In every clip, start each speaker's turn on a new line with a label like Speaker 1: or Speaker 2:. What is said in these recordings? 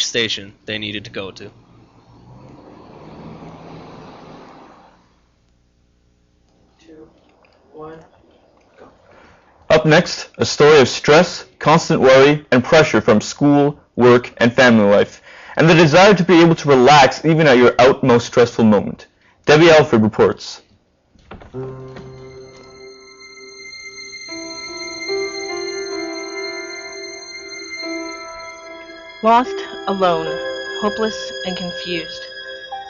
Speaker 1: which station they needed to go to.
Speaker 2: Up next, a story of stress, constant worry, and pressure from school, work, and family life, and the desire to be able to relax even at your utmost stressful moment. Debbie Alford reports.
Speaker 3: Lost, alone, hopeless, and confused.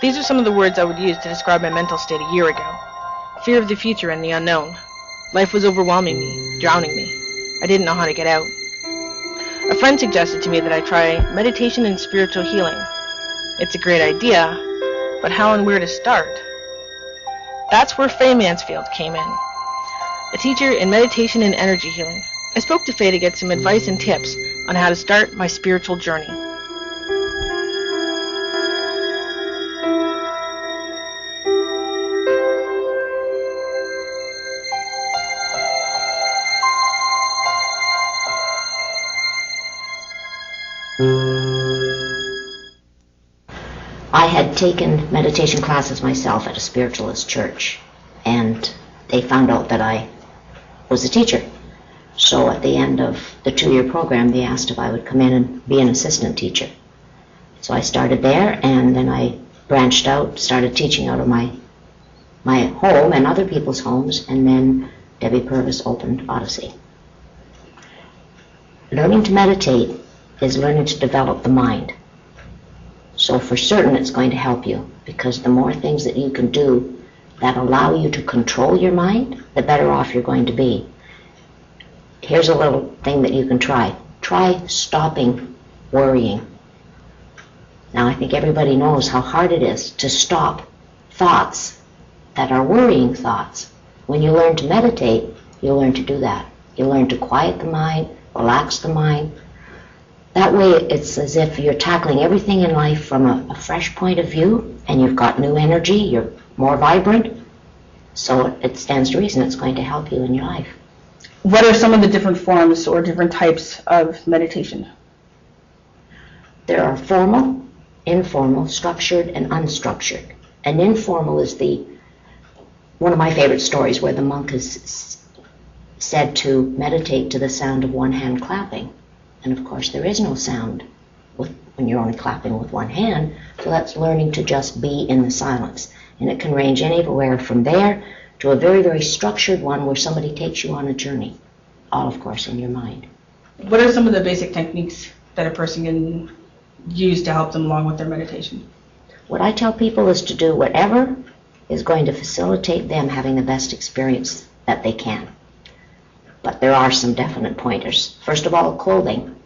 Speaker 3: These are some of the words I would use to describe my mental state a year ago. Fear of the future and the unknown. Life was overwhelming me, drowning me. I didn't know how to get out. A friend suggested to me that I try meditation and spiritual healing. It's a great idea, but how and where to start? That's where Faye Mansfield came in, a teacher in meditation and energy healing. I spoke to Faye to get some advice and tips on how to start my spiritual journey.
Speaker 4: I had taken meditation classes myself at a spiritualist church, and they found out that I was a teacher. So at the end of the 2-year program, they asked if I would come in and be an assistant teacher. So I started there, and then I branched out, started teaching out of my home and other people's homes, and then Debbie Purvis opened Odyssey. Learning to meditate is learning to develop the mind. So for certain it's going to help you, because the more things that you can do that allow you to control your mind, the better off you're going to be. Here's a little thing that you can try. Try stopping worrying. Now I think everybody knows how hard it is to stop thoughts that are worrying thoughts. When you learn to meditate, you'll learn to do that. You'll learn to quiet the mind, relax the mind. That way it's as if you're tackling everything in life from a fresh point of view, and you've got new energy, you're more vibrant, so it stands to reason it's going to help you in your life.
Speaker 5: What are some of the different forms or different types of meditation?
Speaker 4: There are formal, informal, structured, and unstructured. And informal is one of my favorite stories, where the monk is said to meditate to the sound of one hand clapping. And of course there is no sound when you're only clapping with one hand, so that's learning to just be in the silence. And it can range anywhere from there to a very, very structured one where somebody takes you on a journey, all of course in your mind.
Speaker 5: What are some of the basic techniques that a person can use to help them along with their meditation?
Speaker 4: What I tell people is to do whatever is going to facilitate them having the best experience that they can. But there are some definite pointers. First of all, clothing.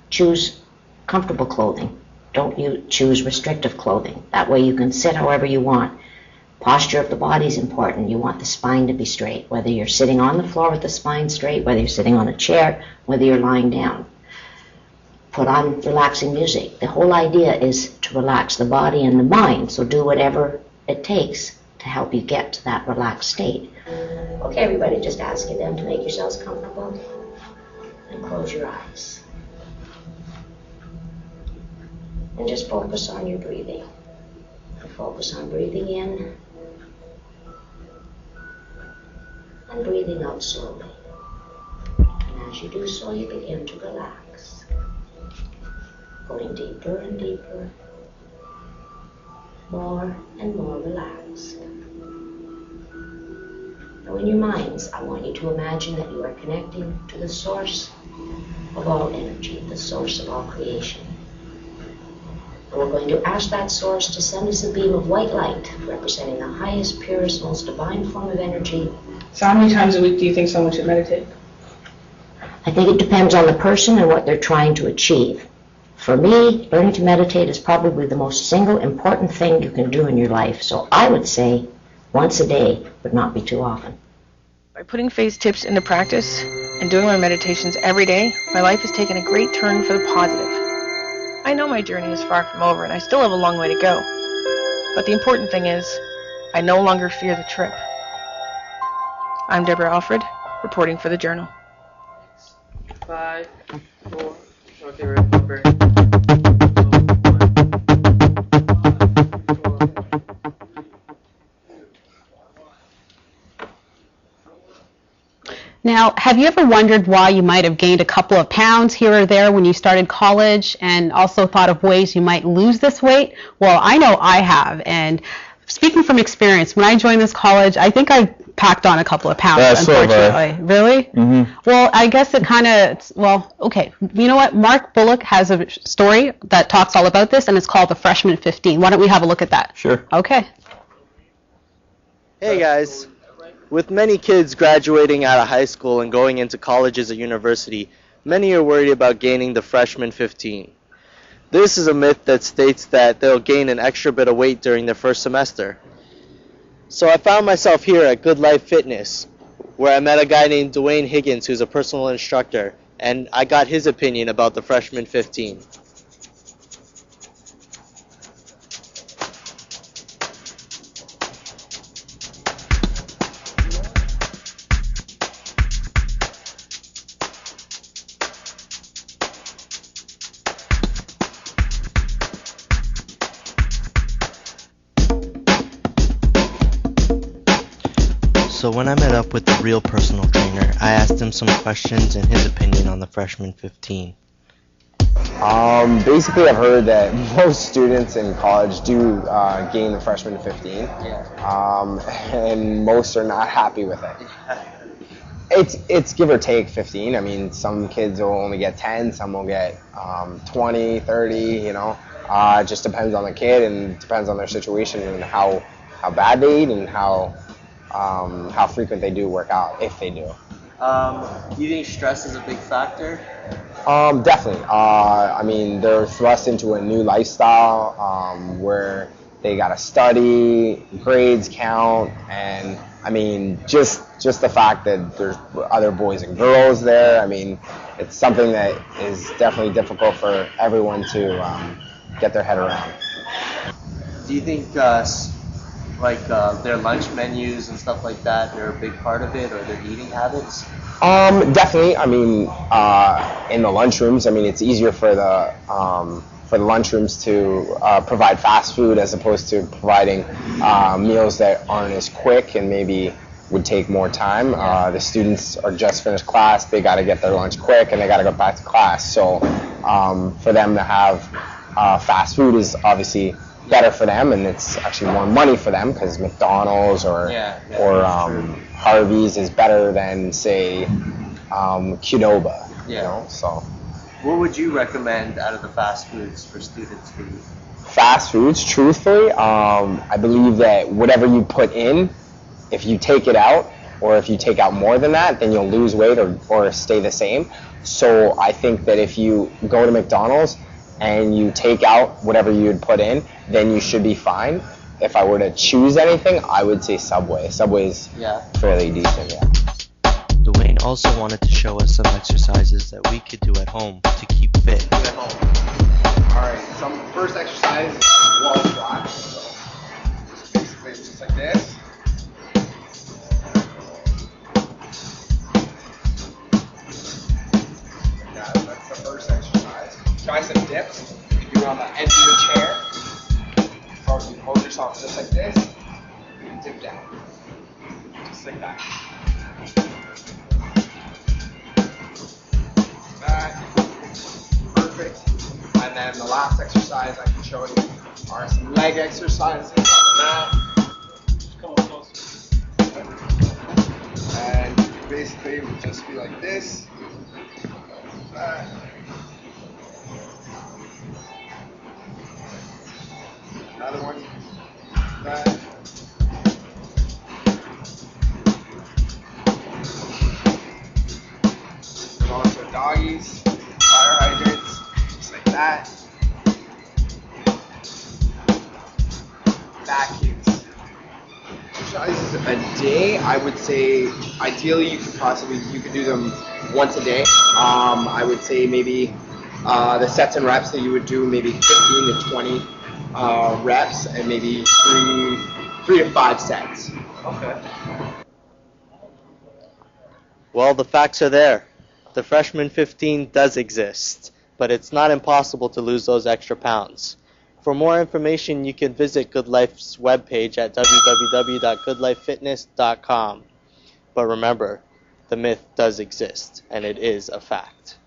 Speaker 4: Choose comfortable clothing. Don't you choose restrictive clothing. That way you can sit however you want. Posture of the body is important. You want the spine to be straight, whether you're sitting on the floor with the spine straight, whether you're sitting on a chair, whether you're lying down. Put on relaxing music. The whole idea is to relax the body and the mind, so do whatever it takes to help you get to that relaxed state. Okay, everybody, just ask you then to make yourselves comfortable and close your eyes. And just focus on your breathing. And focus on breathing in and breathing out slowly. And as you do so, you begin to relax, going deeper and deeper, more and more relaxed. Now in your minds, I want you to imagine that you are connecting to the source of all energy, the source of all creation. And we're going to ask that source to send us a beam of white light, representing the highest, purest, most divine form of energy.
Speaker 5: So how many times a week do you think someone should meditate?
Speaker 4: I think it depends on the person and what they're trying to achieve. For me, learning to meditate is probably the most single important thing you can do in your life. So I would say once a day would not be too often.
Speaker 3: By putting Faye's tips into practice and doing my meditations every day, my life has taken a great turn for the positive. I know my journey is far from over and I still have a long way to go. But the important thing is, I no longer fear the trip. I'm Deborah Alfred, reporting for the Journal.
Speaker 6: 5, 4, okay, remember. Now, have you ever wondered why you might have gained a couple of pounds here or there when you started college, and also thought of ways you might lose this weight? Well, I know I have, and speaking from experience, when I joined this college, I think I packed on a couple of pounds, unfortunately. Really? Mm-hmm. Well, I guess it kind of, well, okay. You know what? Mark Bullock has a story that talks all about this, and it's called The Freshman 15. Why don't we have a look at that?
Speaker 2: Sure.
Speaker 6: Okay.
Speaker 7: Hey guys. With many kids graduating out of high school and going into colleges or university, many are worried about gaining the freshman 15. This is a myth that states that they'll gain an extra bit of weight during their first semester. So I found myself here at Good Life Fitness, where I met a guy named Dwayne Higgins, who's a personal instructor, and I got his opinion about the freshman 15. So when I met up with the real personal trainer, I asked him some questions and his opinion on the freshman 15.
Speaker 8: Basically, I've heard that most students in college do gain the freshman 15, and most are not happy with it. It's give or take 15. I mean, some kids will only get 10, some will get 20, 30, you know. It just depends on the kid and depends on their situation and how bad they eat and how frequent they do work out, if they do.
Speaker 7: Do you think stress is a big factor?
Speaker 8: Definitely. I mean, they're thrust into a new lifestyle where they gotta study, grades count, and I mean, just the fact that there's other boys and girls there. I mean, it's something that is definitely difficult for everyone to get their head around.
Speaker 7: Do you think their lunch menus and stuff like that, they're a big part of it, or their eating habits?
Speaker 8: Definitely. I mean, in the lunchrooms, I mean, it's easier for the lunchrooms to provide fast food as opposed to providing meals that aren't as quick and maybe would take more time. The students are just finished class, they got to get their lunch quick and they got to go back to class. So for them to have fast food is obviously better for them, and it's actually more money for them because McDonald's or Harvey's is better than say Qdoba. You know, so.
Speaker 7: What would you recommend out of the fast foods for students to eat?
Speaker 8: Fast foods, truthfully, I believe that whatever you put in, if you take it out or if you take out more than that, then you'll lose weight or stay the same. So I think that if you go to McDonald's and you take out whatever you would put in, then you should be fine. If I were to choose anything, I would say Subway. Subway's fairly decent,
Speaker 7: Dwayne also wanted to show us some exercises that we could do at home to keep fit.
Speaker 9: Alright, some first exercise is wall squat. So basically it's just like this. That's the first exercise. Tricep dips. You can do it on the edge of your chair. So you hold yourself just like this. And dip down. Just like that. Perfect. And then the last exercise I can show you are some leg exercises on the mat. Just come up closer. And basically it would just be like this. Another one. That. There's also doggies, fire hydrants, just like that. Vacuums. Exercises a day, I would say ideally you could do them once a day. I would say maybe the sets and reps that you would do maybe 15 to 20 reps and maybe three to 5 sets. Okay.
Speaker 7: Well, the facts are there. The freshman 15 does exist, but it's not impossible to lose those extra pounds. For more information, you can visit Good Life's webpage at www.goodlifefitness.com. But remember, the myth does exist, and it is a fact.